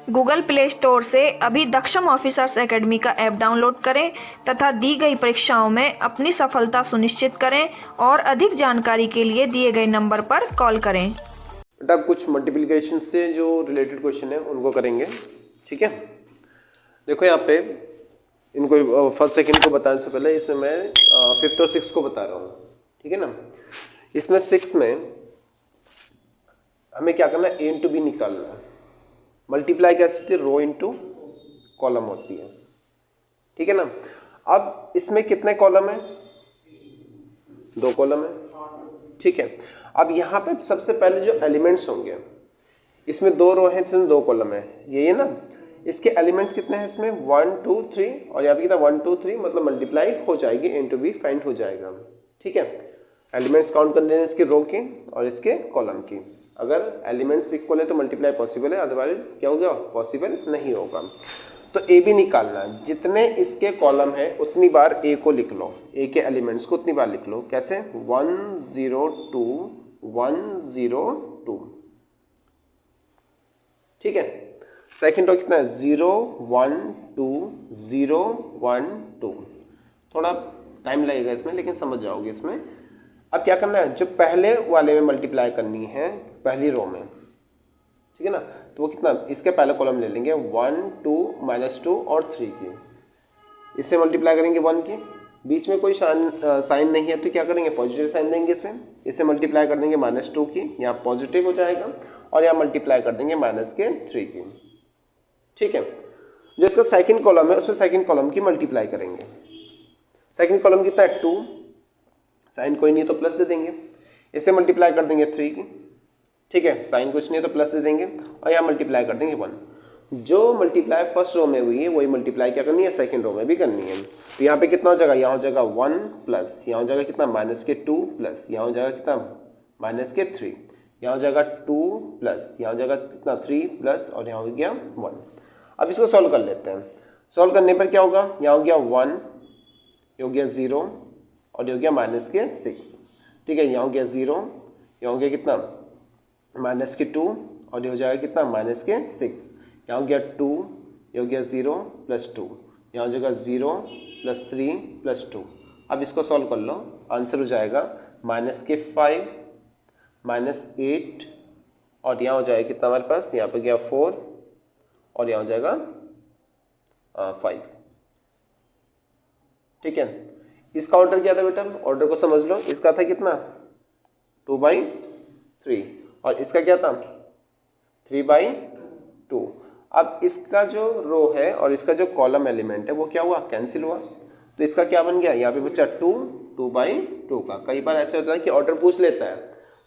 Google play store से अभी दक्षम officers academy का ऐप डाउनलोड करें तथा दी गई परीक्षाओं में अपनी सफलता सुनिश्चित करें और अधिक जानकारी के लिए दिए गए नंबर पर कॉल करें। बेटा कुछ मल्टीप्लिकेशन से जो रिलेटेड क्वेश्चन है उनको करेंगे, ठीक है। देखो यहाँ पे इनको फर्स्ट सेकंड को बताने से पहले इसमें मैं फिफ्थ और सिक्स को बता रहा हूँ, ठीक है ना। इसमें सिक्स में हमें क्या करना है, ए इंटू बी निकालना है। मल्टीप्लाई कैसे होती है, रो इंटू कॉलम होती है, ठीक है ना। अब इसमें कितने कॉलम है, 2 कॉलम है, ठीक है। अब यहाँ पे सबसे पहले जो एलिमेंट्स होंगे, इसमें 2 रो है, इसमें 2 कॉलम है, यही है ना। इसके एलिमेंट्स कितने हैं इसमें, 1 2 3 और यहाँ पे कितना 1 2 3, मतलब मल्टीप्लाई हो जाएगी, ए इंटू बी फाइंड हो जाएगा, ठीक है। एलिमेंट्स काउंट कर लेना इसके रो के और इसके कॉलम की। अगर एलिमेंट्स इक्वल है तो मल्टीप्लाई पॉसिबल है, अदरवाइज क्या होगा, पॉसिबल नहीं होगा। तो ए बी निकालना है, जितने इसके कॉलम है उतनी बार ए को लिख लो, ए के एलिमेंट्स को उतनी बार लिख लो। कैसे, 1 0 2 1 0 2, ठीक है। सेकेंड रो कितना है, 0 1 2 0 1 2। थोड़ा टाइम लगेगा इसमें, लेकिन समझ जाओगे इसमें। अब क्या करना है, जो पहले वाले में मल्टीप्लाई करनी है पहली रो में, ठीक है ना, तो वो कितना, इसके पहले कॉलम ले लेंगे 1 2 -2 और 3 की, इससे मल्टीप्लाई करेंगे 1 की, बीच में कोई साइन नहीं है तो क्या करेंगे, पॉजिटिव साइन देंगे इससे मल्टीप्लाई कर देंगे -2 की, यहाँ पॉजिटिव हो जाएगा, और यहाँ मल्टीप्लाई कर देंगे -3 की, ठीक है। जो इसका सेकंड कॉलम है उसमें सेकंड कॉलम की मल्टीप्लाई करेंगे। सेकंड कॉलम कितना है, 2, साइन कोई नहीं तो प्लस दे देंगे, इसे मल्टीप्लाई कर देंगे 3 की, ठीक है, साइन कुछ नहीं है तो प्लस दे देंगे, और यहाँ मल्टीप्लाई कर देंगे 1। जो मल्टीप्लाई फर्स्ट रो में हुई है वही मल्टीप्लाई क्या करनी है, सेकंड रो में भी करनी है। तो यहाँ पे कितना हो जाएगा, यहाँ हो जाएगा 1 प्लस, यहाँ हो जाएगा कितना -2 प्लस, यहाँ हो जाएगा कितना -3, यहाँ हो जाएगा 2 प्लस, यहाँ हो जाएगा कितना 3 प्लस, और यहाँ हो गया 1। अब इसको सॉल्व कर लेते हैं। सॉल्व करने पर क्या होगा, यहाँ हो गया 1, ये हो गया 0, और ये हो गया -6, ठीक है। यहाँ हो गया 0, यहाँ हो गया कितना -2, और ये हो जाएगा कितना -6, यहाँ हो गया 2, ये हो गया 0 + 2, यहाँ हो जाएगा 0 + 3 + 2। अब इसको सॉल्व कर लो, आंसर हो जाएगा -5 -8, और यहाँ हो जाएगा कितना हमारे पास, यहाँ पे गया 4, और यहाँ हो जाएगा 5, ठीक है। इसका ऑर्डर क्या था बेटा, ऑर्डर को समझ लो। इसका था कितना 2/3, और इसका क्या था 3/2। अब इसका जो रो है और इसका जो कॉलम एलिमेंट है वो क्या हुआ, कैंसिल हुआ, तो इसका क्या बन गया, यहाँ पे बचा 2/2 का। कई बार ऐसे होता है कि ऑर्डर पूछ लेता है,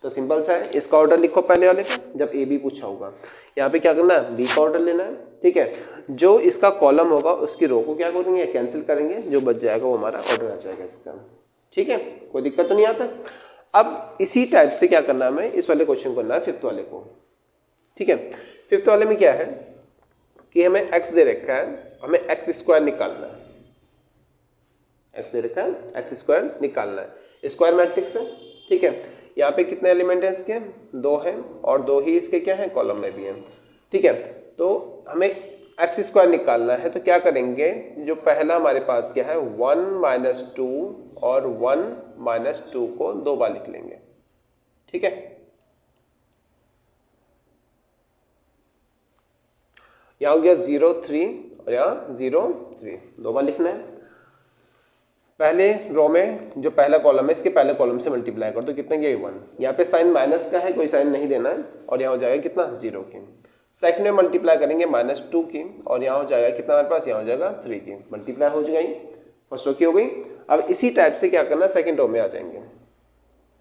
तो सिंपल सा है, इसका ऑर्डर लिखो पहले वाले का, जब ए बी पूछा होगा। यहाँ पे क्या करना है, बी का ऑर्डर लेना है, ठीक है। जो इसका कॉलम होगा उसकी रो को क्या करेंगे, कैंसिल करेंगे, जो बच जाएगा वो हमारा ऑर्डर आ जाएगा इसका, ठीक है। कोई दिक्कत तो नहीं आता। अब इसी टाइप से क्या करना है, हमें इस वाले क्वेश्चन को करना है, फिफ्थ वाले को, ठीक है। फिफ्थ वाले में क्या है कि हमें x दे रखा है, हमें x² निकालना है, x दे रखा है, x² निकालना है, स्क्वायर मैट्रिक्स है, ठीक है। यहाँ पे कितने एलिमेंट हैं इसके, 2 हैं, और 2 ही इसके क्या है, कॉलम में भी हैं, ठीक है। तो हमें x² निकालना है, तो क्या करेंगे, जो पहला हमारे पास क्या है 1 - 2 और 1 - 2 को 2 बार लिख लेंगे, ठीक है। यहाँ हो गया 0 3 और यहाँ 0 3, 2 बार लिखना है। पहले रो में जो पहला कॉलम है इसके पहले कॉलम से मल्टीप्लाई कर दो, कितने गया 1, यहाँ पे साइन माइनस का है, कोई साइन नहीं देना है, और यहाँ हो जाएगा कितना 0 की। सेकंड में मल्टीप्लाई करेंगे -2 की, और यहाँ हो जाएगा कितना हमारे पास, यहाँ हो जाएगा 3 की, मल्टीप्लाई हो गई, फर्स्ट रो की हो गई। अब इसी टाइप से क्या करना है, सेकंड रो में आ जाएंगे,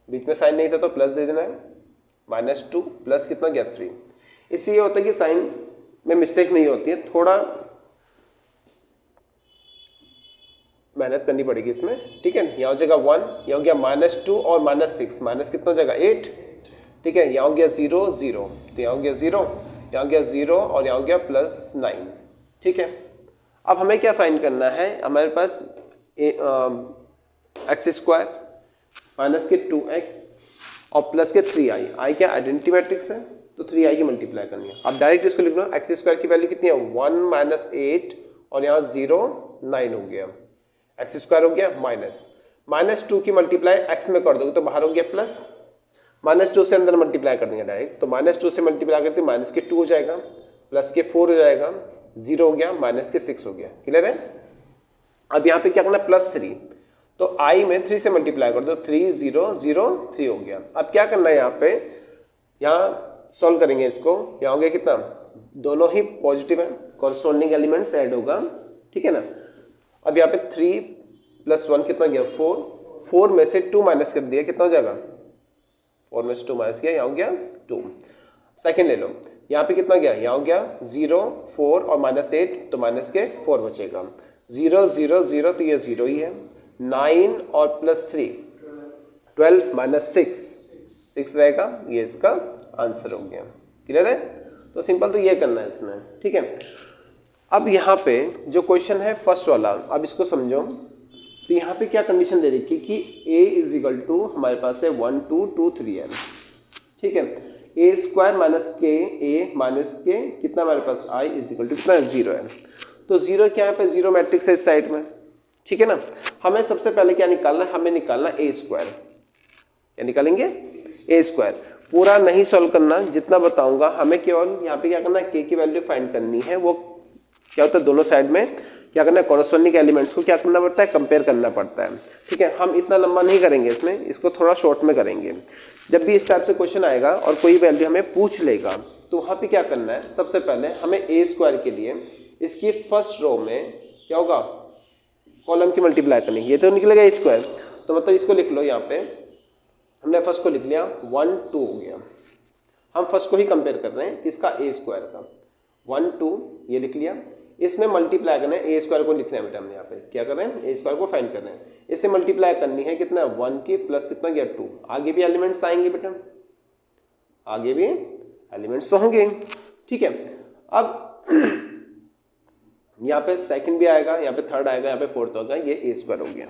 बीच में साइन नहीं था तो प्लस दे देना है, -2 प्लस कितना गया 3। इससे ये होता है कि साइन में मिस्टेक नहीं होती है, थोड़ा मेहनत करनी पड़ेगी इसमें, ठीक है। यहाँ हो जाएगा 1, यहाँ हो गया -2 और -6, माइनस कितना हो जाएगा 8, ठीक है। यहाँ हो गया 0 0, तो यहाँ हो गया 0, यहाँ हो गया 0, और यहाँ हो गया +9, ठीक है। अब हमें क्या फाइंड करना है, हमारे पास x² माइनस के 2x और प्लस के 3i, i क्या आइडेंटिटी मैट्रिक्स है, तो 3i की मल्टीप्लाई करनी है। अब डायरेक्ट इसको लिख लो, एक्स स्क्वायर की वैल्यू कितनी है 1 माइनस 8 और यहाँ 0 9 हो गया, एक्स स्क्वायर हो गया माइनस 2 की मल्टीप्लाई एक्स में कर दोगे तो बाहर हो गया प्लस, -2 से अंदर मल्टीप्लाई कर देंगे डायरेक्ट, तो -2 से मल्टीप्लाई करते माइनस के 2 हो जाएगा, प्लस के 4 हो जाएगा, 0 हो गया, माइनस के 6 हो गया। क्लियर है? अब यहाँ पे क्या करना है +3, तो i में 3 से मल्टीप्लाई कर दो, 3 0 0 3 हो गया। अब क्या करना है यहाँ पे, यहाँ सॉल्व करेंगे इसको, यहाँ हो गया कितना, दोनों ही पॉजिटिव है, कॉरस्पॉन्डिंग एलिमेंट्स ऐड होगा, ठीक है ना। अब यहाँ पे 3 + 1 कितना गया 4, 4 में से 2 माइनस कर दिया, कितना हो जाएगा 4 में से 2 माइनस किया, यहाँ हो गया 2। सेकेंड ले लो, यहाँ पे कितना गया, यहाँ हो गया 0 4 और -8 तो माइनस के 4 बचेगा, 0 0 0 तो ये 0 ही है, 9 और +3 12 माइनस 6 रहेगा, ये इसका आंसर हो गया। क्लियर है? तो सिंपल तो ये करना है इसमें, ठीक है। अब यहाँ पे जो क्वेश्चन है फर्स्ट वाला, अब इसको समझो, तो यहाँ पे क्या कंडीशन दे रखी कि a = हमारे पास है 1 2 2 3 है, ठीक है। a² माइनस के a माइनस के कितना हमारे पास i = कितना 0 है, तो 0 क्या है पे 0 मैट्रिक्स है इस साइड में, ठीक है ना। हमें सबसे पहले क्या निकालना है, हमें निकालना a², क्या निकालेंगे a²। पूरा नहीं सॉल्व करना, जितना बताऊंगा हमें केवल यहाँ पे क्या करना है, k की वैल्यू फाइंड करनी है। वो क्या होता है, दोनों साइड में क्या करना है, कॉरस्पॉन्डिंग एलिमेंट्स को क्या करना पड़ता है, कंपेयर करना पड़ता है, ठीक है। हम इतना लंबा नहीं करेंगे इसमें, इसको थोड़ा शॉर्ट में करेंगे। जब भी इस टाइप से क्वेश्चन आएगा और कोई वैल्यू हमें पूछ लेगा, तो वहाँ पे क्या करना है, सबसे पहले हमें a² के लिए इसकी फर्स्ट रो में क्या होगा, कॉलम की मल्टीप्लाई करनी, ये तो निकलेगा a², तो मतलब इसको लिख लो, यहाँ पे हमने फर्स्ट को लिख लिया 1 2 हो गया। हम फर्स्ट को ही कंपेयर कर रहे हैं किसका, a² का, 1 2 ये लिख लिया। इसमें मल्टीप्लाई करना है, a² को लिखना है बेटा, हम यहाँ पे क्या कर रहे हैं, a² को फाइंड कर रहे हैं। इससे मल्टीप्लाई करनी है कितना 1 की प्लस कितना गया 2, आगे भी एलिमेंट्स आएंगे बेटा, आगे भी एलिमेंट्स तो होंगे, ठीक है। अब यहाँ पे सेकंड भी आएगा, यहाँ पे थर्ड आएगा, यहाँ पे फोर्थ होगा, ये a² हो गया,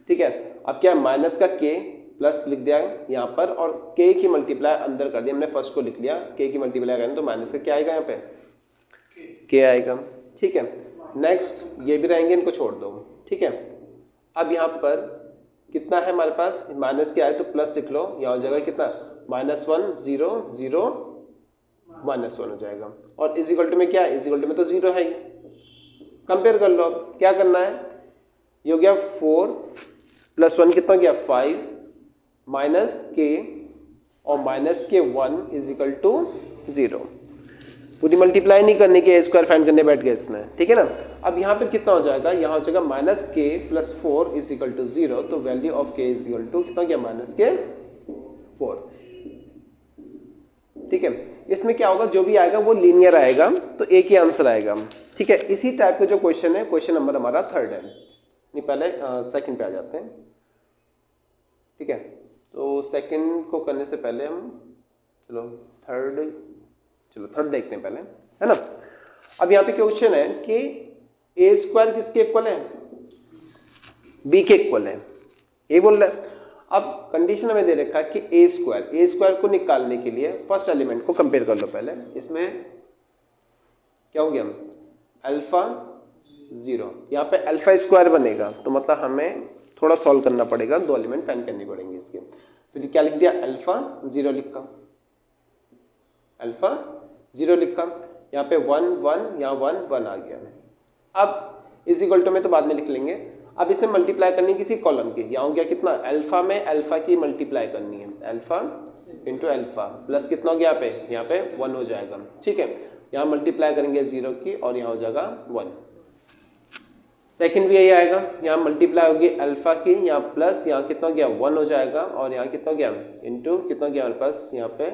ठीक है। अब क्या माइनस का k प्लस लिख दिया यहाँ पर, और k की मल्टीप्लाई अंदर कर दिया, हमने फर्स्ट को लिख लिया, k की मल्टीप्लाई करें तो माइनस का क्या आएगा, यहाँ पे k आएगा, ठीक है। नेक्स्ट ये भी रहेंगे, इनको छोड़ दो, ठीक है। अब यहाँ पर कितना है हमारे पास, माइनस के आए तो प्लस लिख लो, यहाँ हो जाएगा कितना -1 0 0 -1 हो जाएगा, और इज में क्या है, इज में तो 0 है ही, कंपेयर कर लो। अब क्या करना है, ये हो गया 4 + 1 कितना गया 5 माइनस के और माइनस के 1 = 0। पूरी मल्टीप्लाई नहीं करने की, a² फाइंड करने बैठ गए इसमें, ठीक है ना। अब यहाँ पे कितना हो जाएगा, यहाँ हो जाएगा -k + 4 = 0, तो वैल्यू ऑफ k = कितना गया -k 4, ठीक है। इसमें क्या होगा, जो भी आएगा वो लीनियर आएगा, तो एक ही आंसर आएगा, ठीक है। इसी टाइप का जो क्वेश्चन है, क्वेश्चन नंबर हमारा 3rd है, नहीं पहले सेकंड पे आ जाते हैं, ठीक है। तो सेकंड को करने से पहले हम चलो थर्ड देखते हैं पहले, है ना। अब यहाँ पे क्वेश्चन है कि a² किसके इक्वल है, b के इक्वल है, ये बोल रहा है। अब कंडीशन हमें दे रखा है कि a² को निकालने के लिए फर्स्ट एलिमेंट को कंपेयर कर लो पहले। इसमें क्या हो गया, अल्फा 0, यहाँ पे α² बनेगा, तो मतलब हमें थोड़ा सॉल्व करना पड़ेगा, 2 एलिमेंट फाइंड करने पड़ेंगे इसके। फिर क्या लिख दिया, अल्फा 0 लिखा, अल्फा 0 लिखा, यहाँ पे 1 1, यहाँ 1 1 आ गया। अब = में तो बाद में लिख लेंगे। अब इसे मल्टीप्लाई करनी किसी कॉलम की, यहाँ हो गया कितना, अल्फा में अल्फा की मल्टीप्लाई करनी है, अल्फा × अल्फा प्लस कितना हो गया, यहाँ पे 1 हो जाएगा, ठीक है। यहाँ मल्टीप्लाई करेंगे 0 की और यहाँ हो जाएगा 1। सेकंड भी यही आएगा, यहाँ मल्टीप्लाई होगी अल्फा की, यहाँ प्लस, यहाँ कितना हो गया 1 हो जाएगा, और यहाँ कितना हो गया इंटू कितना गया हमारे पास, यहाँ पे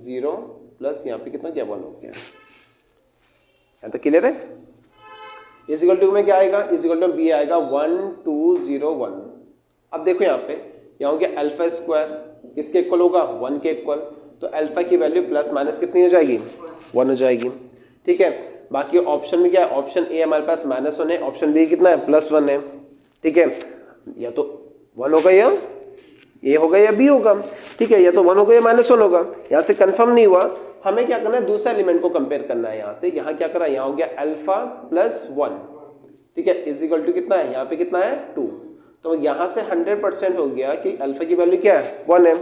0 प्लस यहाँ पे कितना गया 1 हो गया। यहाँ तक क्लियर है। = में क्या आएगा, = b आएगा 1 2 0 1। अब देखो यहाँ पे, यहाँ हो गया α² किसके इक्वल होगा, 1 के इक्वल, तो अल्फा की वैल्यू प्लस माइनस कितनी हो जाएगी, 1 हो जाएगी, ठीक है। बाकी ऑप्शन में क्या है, ऑप्शन ए हमारे पास -1 है, ऑप्शन बी कितना है +1 है, ठीक है। या तो 1 होगा या ए होगा या बी होगा। ठीक है, या तो 1 होगा या -1 होगा, यहाँ से कंफर्म नहीं हुआ। हमें क्या करना है, दूसरा एलिमेंट को कंपेयर करना है। यहाँ से यहाँ क्या करा, यहाँ हो गया अल्फा प्लस 1, ठीक है, इज इक्वल टू कितना है, यहाँ पे कितना है 2। तो यहाँ से 100% हो गया कि अल्फा की वैल्यू क्या है 1 है।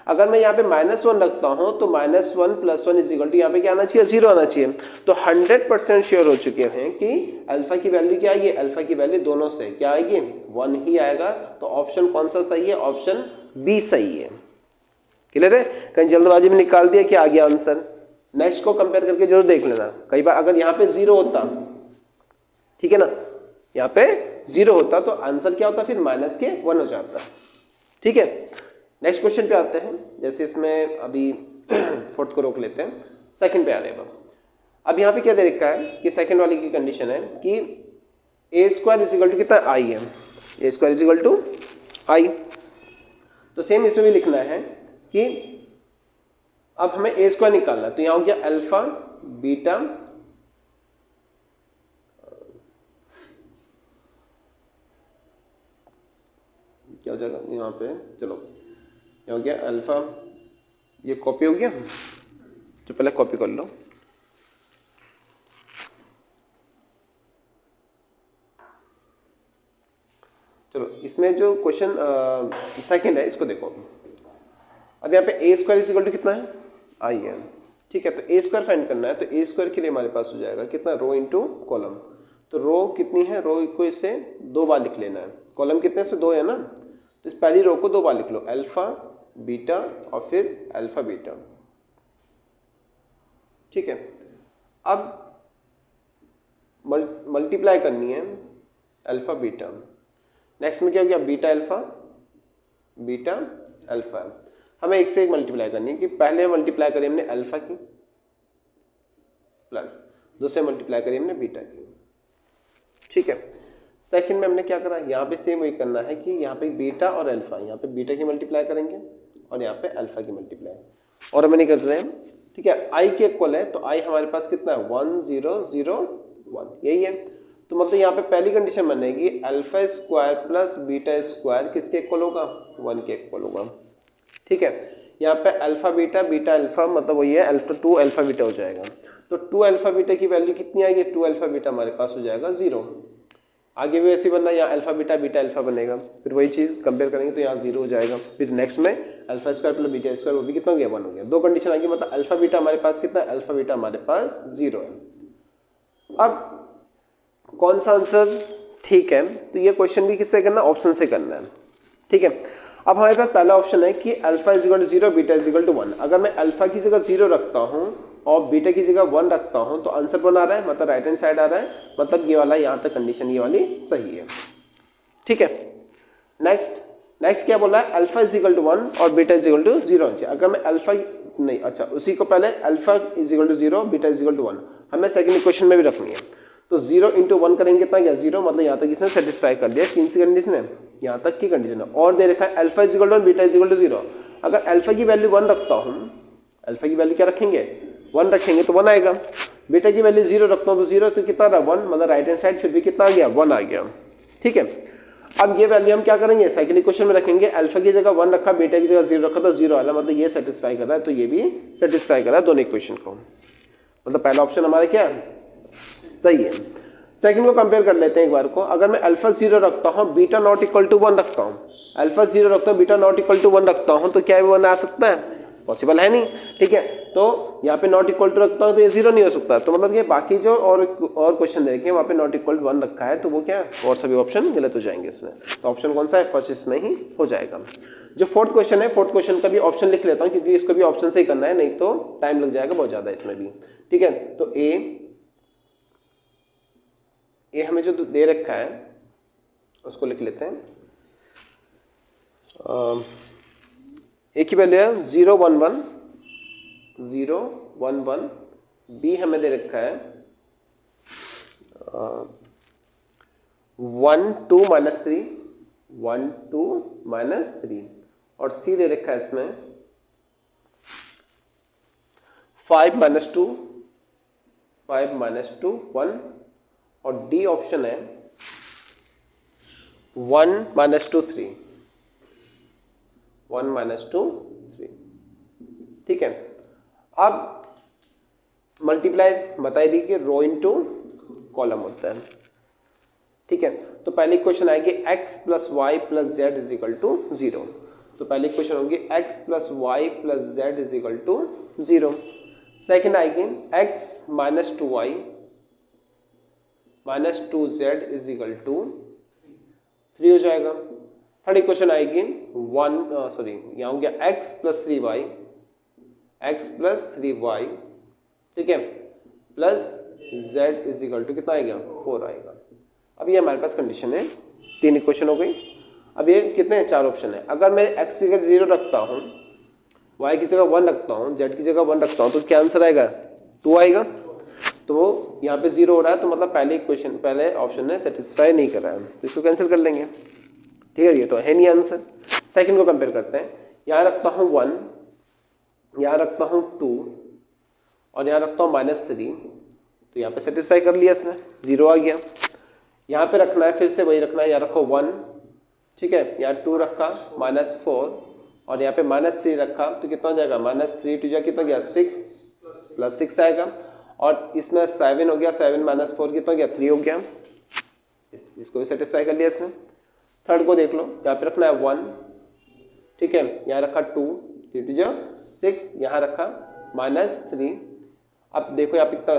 अगर मैं यहाँ पे -1 रखता हूँ तो -1 + 1 इज इक्वल टू यहाँ पे क्या आना चाहिए, 0 आना चाहिए। तो 100% श्योर हो चुके हैं कि अल्फा की वैल्यू क्या आएगी, अल्फा की वैल्यू दोनों से क्या आएगी, 1 ही आएगा। तो ऑप्शन कौन सा सही है, ऑप्शन बी सही है। क्लियर है, कहीं जल्दबाजी में निकाल दिया कि आ गया आंसर। नेक्स्ट को कंपेयर करके जरूर देख लेना। कई बार अगर यहाँ पे 0 होता, ठीक है ना, यहाँ पे 0 होता तो आंसर क्या होता, फिर -1 हो जाता। ठीक है, नेक्स्ट क्वेश्चन पे आते हैं। जैसे इसमें अभी फोर्थ को रोक लेते हैं, सेकंड पे आ रहे हैं। अब यहाँ पे क्या दे रखा है कि सेकंड वाली की कंडीशन है कि a² = कितना, i है, a² = i। तो सेम इसमें भी लिखना है कि अब हमें a² निकालना है। तो यहाँ हो गया अल्फा बीटा क्या हो जाएगा यहाँ पे, चलो यहाँ हो गया अल्फा, ये कॉपी हो गया, तो पहले कॉपी कर लो। चलो इसमें जो क्वेश्चन सेकंड है इसको देखो। अब यहाँ पे a² = कितना है, i है। ठीक है, तो a² फाइंड करना है। तो a² के लिए हमारे पास हो जाएगा कितना, रो इंटू कॉलम। तो रो कितनी है, रो को इससे 2 बार लिख लेना है। कॉलम कितने से 2 है ना, तो इस पहली रो को 2 बार लिख लो, अल्फा बीटा और फिर अल्फा बीटा। ठीक है, अब मल्टीप्लाई करनी है अल्फा बीटा। नेक्स्ट में क्या हो गया, बीटा अल्फा। हमें एक से एक मल्टीप्लाई करनी है कि पहले मल्टीप्लाई करी हमने अल्फा की प्लस दूसरे मल्टीप्लाई करी हमने बीटा की। ठीक है, सेकंड में हमने क्या करा, यहाँ पे सेम वही करना है कि यहाँ पे बीटा और अल्फा, यहाँ पे बीटा की मल्टीप्लाई करेंगे और यहाँ पे अल्फा की मल्टीप्लाई, और हमें नहीं कर रहे हैं। ठीक है, आई के इक्वल है, तो आई हमारे पास कितना है 1 0 0 1, यही है। तो मतलब यहाँ पे पहली कंडीशन बनेगी α² प्लस β² किसके इक्वल होगा, 1 के इक्वल होगा। ठीक है, यहाँ पे अल्फा बीटा बीटा अल्फा मतलब वही है अल्फा 2 अल्फा बीटा हो जाएगा। तो 2 अल्फा बीटा की वैल्यू कितनी आएगी, 2 अल्फा बीटा हमारे पास हो जाएगा 0। आगे भी ऐसे बनना, यहाँ अल्फा बीटा बीटा अल्फा बनेगा, फिर वही चीज़ कंपेयर करेंगे तो यहाँ 0 हो जाएगा। फिर नेक्स्ट में α² प्लस β² वो भी कितना हो गया, 1 हो गया। 2 कंडीशन आ गई, मतलब अल्फा बीटा हमारे पास कितना है, अल्फा बीटा हमारे पास 0 है। अब कौन सा आंसर ठीक है, तो ये क्वेश्चन भी किससे करना, ऑप्शन से करना है। ठीक है, अब हमारे पास पहला ऑप्शन है कि अल्फा = 0 बीटा = 1। अगर मैं अल्फा की जगह 0 रखता हूँ और बीटा की जगह 1 रखता हूँ तो आंसर 1 आ रहा है, मतलब राइट हैंड साइड आ रहा है, मतलब ये वाला यहाँ तक कंडीशन ये वाली सही है। ठीक है, नेक्स्ट क्या बोला है, अल्फा = 1 और बीटा = 0। अगर मैं अल्फा नहीं, अच्छा उसी को पहले अल्फा = 0 बीटा = 1 हमें सेकंड इक्वेशन में भी रखनी है। तो 0 × 1 करेंगे कितना गया 0, मतलब यहाँ तक इसने सेटिस्फाई कर दिया। 3 सी कंडीशन है, यहाँ तक की कंडीशन है। और दे रखा है अल्फा = 1 बीटा = 0। अगर अल्फा की वैल्यू 1 रखता हूँ, अल्फा की वैल्यू क्या रखेंगे 1 रखेंगे तो 1 आएगा। बीटा की वैल्यू 0 रखता हूँ तो 0, तो कितना रहा 1, मतलब राइट हैंड साइड फिर भी कितना आ गया 1 आ गया। ठीक है, अब ये वैल्यू हम क्या करेंगे, सेकंड इक्वेशन में रखेंगे। अल्फा की जगह 1 रखा, बीटा की जगह 0 रखा तो 0 आया, मतलब ये सेटिस्फाई कर रहा है, तो ये भी सेटिस्फाई कर रहा है दोनों इक्वेशन को। मतलब पहला ऑप्शन हमारा क्या है, सही है। सेकंड को कंपेयर कर लेते हैं एक बार को। अगर मैं अल्फा 0 रखता हूँ, बीटा ≠ 1 रखता हूँ, अल्फा 0 रखता हूँ, बीटा ≠ 1 रखता हूँ, तो क्या 1 आ सकता है, पॉसिबल है नहीं। ठीक है, तो यहाँ पे ≠ रखता हूँ तो ये 0 नहीं हो सकता। तो मतलब ये बाकी जो और क्वेश्चन दे रखे हैं वहाँ पे ≠ 1 रखा है, तो वो क्या और सभी ऑप्शन गलत हो जाएंगे इसमें। तो ऑप्शन कौन सा है, फर्स्ट इसमें ही हो जाएगा। जो फोर्थ क्वेश्चन है, फोर्थ क्वेश्चन का भी ऑप्शन लिख लेता हूँ क्योंकि इसको भी ऑप्शन से ही करना है, नहीं तो टाइम लग जाएगा बहुत ज़्यादा इसमें भी। ठीक है, तो ए हमें जो दे रखा है उसको लिख लेते हैं। ए की वैल्यू है 0 1 1 0 1 1। बी हमें दे रखा है 1 2 -3 1 2 -3, और सी दे रखा है इसमें 5 -2 5 -2 1, और डी ऑप्शन है 1 -2 3 1 -2 ठीक है। अब मल्टीप्लाई बताई दी कि रो इनटू कॉलम होता है, ठीक है। तो पहली इक्वेशन आएगी x plus y plus z is equal to 0। तो पहली इक्वेशन होगी x plus y plus z is equal to 0। Second आएगी x minus 2y minus 2z is equal to 3 हो जाएगा। थर्ड इक्वेशन आएगी यहाँ हो गया x प्लस 3y, ठीक है, plus z is equal to कितना आएगा 4 आएगा। अब ये हमारे पास कंडीशन है, 3 इक्वेशन हो गई। अब ये कितने हैं, 4 ऑप्शन है। अगर मैं x की जगह 0 रखता हूँ, y की जगह 1 रखता हूँ, z की जगह 1 रखता हूँ, तो क्या आंसर आएगा 2 आएगा। तो यहाँ पे 0 हो रहा है, तो मतलब पहले ऑप्शन ने सेटिस्फाई नहीं कर रहा है, तो इसको कैंसिल कर लेंगे, ठीक है। ये तो है नहीं आंसर। सेकंड को कंपेयर करते हैं। यहाँ रखता हूँ 1, यहाँ रखता हूँ 2 और यहाँ रखता हूँ -3, तो यहाँ पे सेटिस्फाई कर लिया इसने, 0 आ गया। यहाँ पे रखना है, फिर से वही रखना है, यहाँ रखो 1, ठीक है, यहाँ 2 रखा -4 और यहाँ पे -3 रखा, तो कितना हो जाएगा -3 टू जा कितना गया 6 प्लस 6 आएगा। और इसमें 7 हो गया, 7 माइनस 4 कितना गया 3 हो गया। इसको भी सेटिस्फाई कर लिया इसने। थर्ड को देख लो, यहाँ पे रखना है 1, ठीक है, यहाँ रखा 2, 3 टू जा 6, यहाँ रखा -3। अब देखो यहाँ पे कितना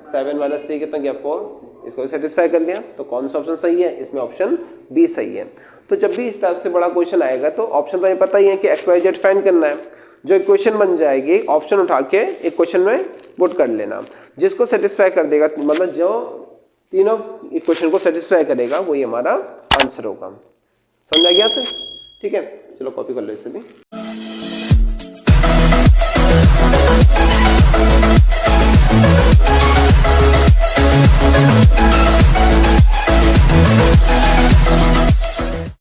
7 माइनस 3 कितना गया 4, इसको भी सेटिस्फाई कर लिया। तो कौन सा ऑप्शन सही है, इसमें ऑप्शन बी सही है। तो जब भी इस टाइप से बड़ा क्वेश्चन आएगा तो ऑप्शन तो हमें पता ही है कि एक्स वाई जेड फाइंड करना है। जो इक्वेशन बन जाएगी ऑप्शन उठा के एक क्वेश्चन में पुट कर लेना, जिसको सेटिस्फाई कर देगा, मतलब जो तीनों इक्वेशन को सेटिस्फाई करेगा वही हमारा आंसर होगा। समझ आ गया तो ठीक है। चलो कॉपी कर लो इसे भी।